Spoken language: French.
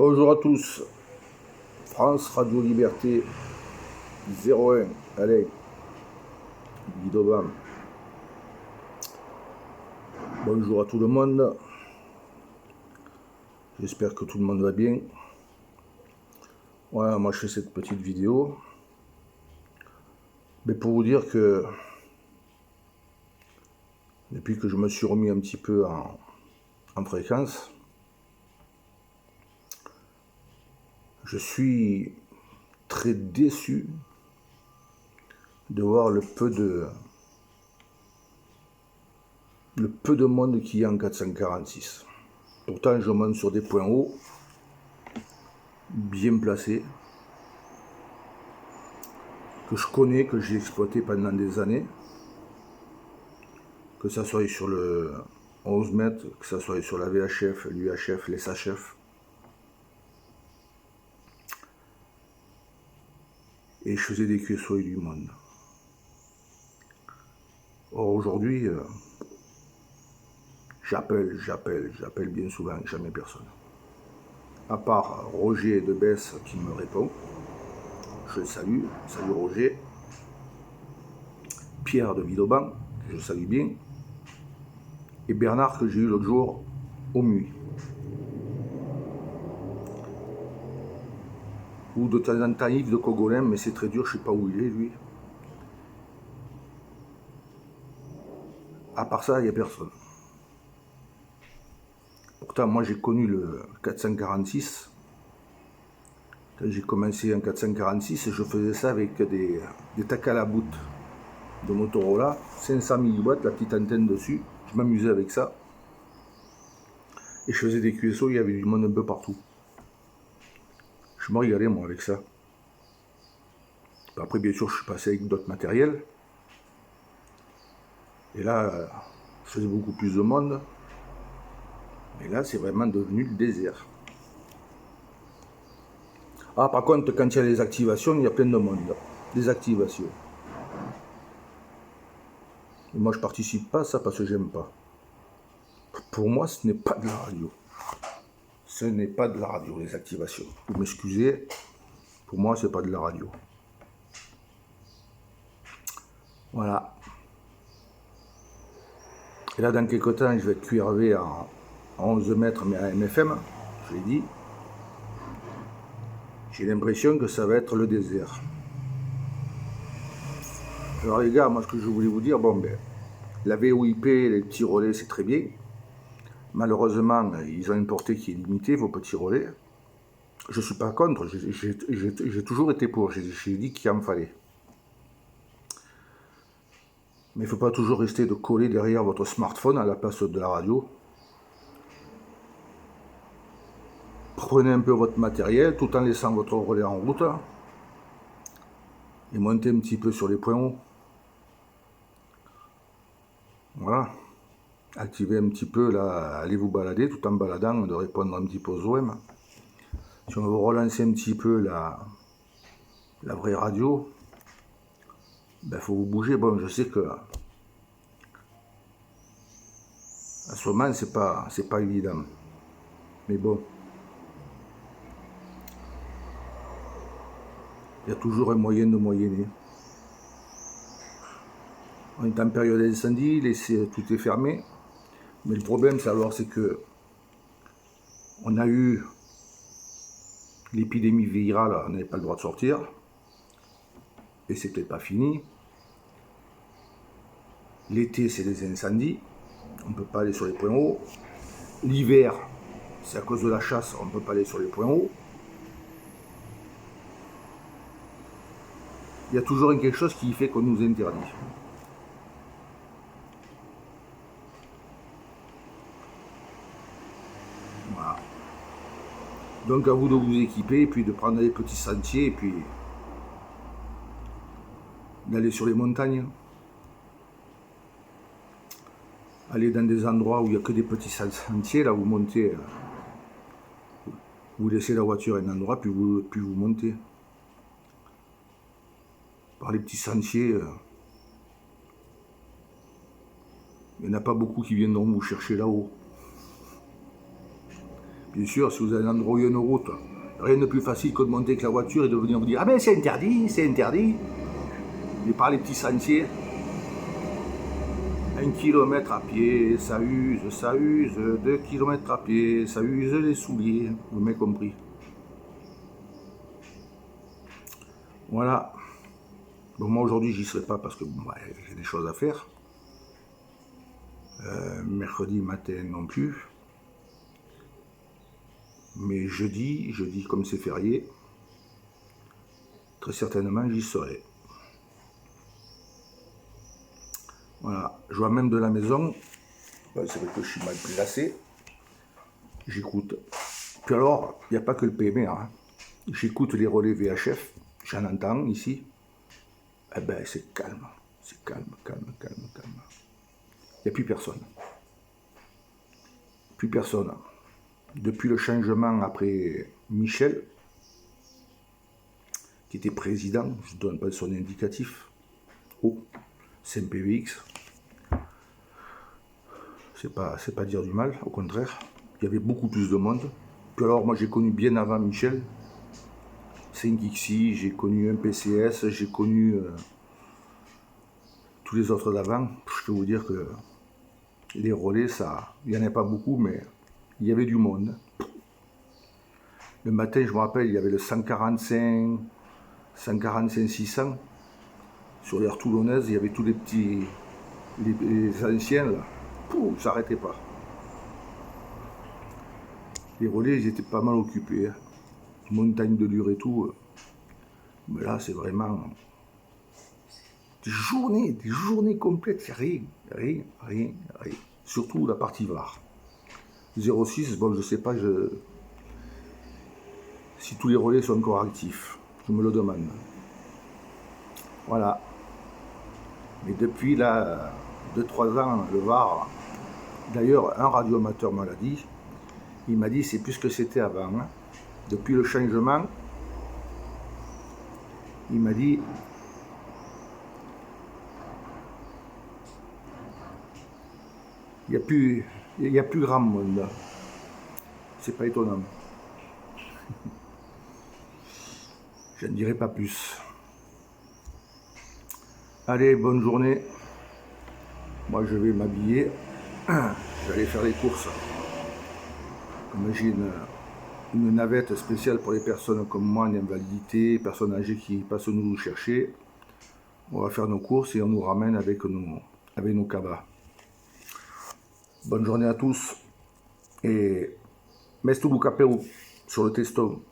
Bonjour à tous, France Radio Liberté 01, allez, Guidoban. Bonjour à tout le monde, j'espère que tout le monde va bien. Voilà, moi je fais cette petite vidéo, mais pour vous dire que depuis que je me suis remis un petit peu en fréquence, je suis très déçu de voir le peu de monde qu'il y a en 446. Pourtant, je monte sur des points hauts, bien placés, que je connais, que j'ai exploité pendant des années, que ça soit sur le 11 mètres, que ça soit sur la VHF, l'UHF, les SHF. Et je faisais des QSO et du monde. Or aujourd'hui, j'appelle bien souvent, jamais personne. À part Roger de Besse qui me répond, je le salue, salut Roger. Pierre de Vidoban, que je salue bien. Et Bernard que j'ai eu l'autre jour au MUI. Ou de temps en temps Yves de Cogolin, mais c'est très dur, je ne sais pas où il est lui. À part ça, il n'y a personne. Pourtant, moi j'ai connu le 446. Quand j'ai commencé en 446, je faisais ça avec des Takalabout de Motorola, 500 milliwatts, la petite antenne dessus. Je m'amusais avec ça. Et je faisais des QSO, il y avait du monde un peu partout. Je me régalais moi avec ça. Après, bien sûr, je suis passé avec d'autres matériels. Et là, je faisais beaucoup plus de monde. Mais là, c'est vraiment devenu le désert. Ah, par contre, quand il y a les activations, il y a plein de monde. Des activations. Et moi, je participe pas à ça parce que j'aime pas. Pour moi, ce n'est pas de la radio. Ce n'est pas de la radio, les activations. Vous m'excusez, pour moi, c'est pas de la radio. Voilà. Et là, dans quelques temps, je vais être QRV à 11 mètres, mais à MFM, je l'ai dit. J'ai l'impression que ça va être le désert. Alors les gars, moi ce que je voulais vous dire, bon ben, la VOIP, les petits relais, c'est très bien. Malheureusement, ils ont une portée qui est limitée, vos petits relais. Je ne suis pas contre, j'ai toujours été pour, j'ai dit qu'il en fallait. Mais il ne faut pas toujours rester de coller derrière votre smartphone à la place de la radio. Prenez un peu votre matériel tout en laissant votre relais en route et montez un petit peu sur les points hauts. Voilà. Activez un petit peu, là, allez vous balader tout en baladant, de répondre un petit peu aux OM. Si on veut relancer un petit peu la vraie radio, ben faut vous bouger. Bon, je sais que à ce moment, c'est pas évident. Mais bon. Il y a toujours un moyen de moyenner. On est en période d'incendie, tout est fermé. Mais le problème, c'est que on a eu l'épidémie virale, on n'avait pas le droit de sortir. Et c'est peut-être pas fini. L'été, c'est des incendies. On ne peut pas aller sur les points hauts. L'hiver, c'est à cause de la chasse, on ne peut pas aller sur les points hauts. Il y a toujours quelque chose qui fait qu'on nous interdit. Voilà. Donc à vous de vous équiper, et puis de prendre les petits sentiers, et puis d'aller sur les montagnes. Aller dans des endroits où il n'y a que des petits sentiers, là vous montez, vous laissez la voiture à un endroit, puis vous montez. Par les petits sentiers, il n'y en a pas beaucoup qui viendront vous chercher là-haut. Bien sûr, si vous avez un endroit où il y a une route, rien de plus facile que de monter avec la voiture et de venir vous dire « Ah ben c'est interdit, c'est interdit !» Et par les petits sentiers, 1 kilomètre à pied, ça use, 2 kilomètres à pied, ça use les souliers, vous m'avez compris. Voilà. Bon, moi aujourd'hui j'y serai pas parce que bon, j'ai des choses à faire. Mercredi matin non plus. Mais jeudi comme c'est férié, très certainement j'y serai. Voilà, je vois même de la maison, c'est vrai que je suis mal placé, j'écoute. Puis alors, il n'y a pas que le PMR, hein. J'écoute les relais VHF, j'en entends ici. Eh ben c'est calme, calme. Il n'y a plus personne. Plus personne. Depuis le changement après Michel, qui était président, je ne donne pas son indicatif, c'est un PVX. C'est pas dire du mal, au contraire. Il y avait beaucoup plus de monde. Puis alors, moi, j'ai connu bien avant Michel, 5XI, j'ai connu un PCS, j'ai connu tous les autres d'avant. Je peux vous dire que les relais, ça, il n'y en a pas beaucoup, mais il y avait du monde. Le matin, je me rappelle, il y avait le 145, 600. Sur l'aire toulonnaise, il y avait tous les petits, les anciens, là. Pouh, ça n'arrêtait pas. Les relais, ils étaient pas mal occupés. Hein. Montagne de Lure et tout. Mais là, c'est vraiment des journées complètes. Il n'y a rien. Surtout la partie VAR. 06, bon, je sais pas si tous les relais sont encore actifs. Je me le demande. Voilà. Mais depuis là, 2-3 ans, le VAR, d'ailleurs, un radioamateur me l'a dit, il m'a dit c'est plus ce que c'était avant. Hein. Depuis le changement, il m'a dit il n'y a plus grand monde. C'est pas étonnant. Je ne dirai pas plus. Allez, bonne journée. Moi, je vais m'habiller. Je vais aller faire les courses. Comme j'ai une navette spéciale pour les personnes comme moi, en invalidité, personnes âgées qui passent nous chercher. On va faire nos courses et on nous ramène avec nos cabas. Bonne journée à tous. Et mesto do capeu sur le teston.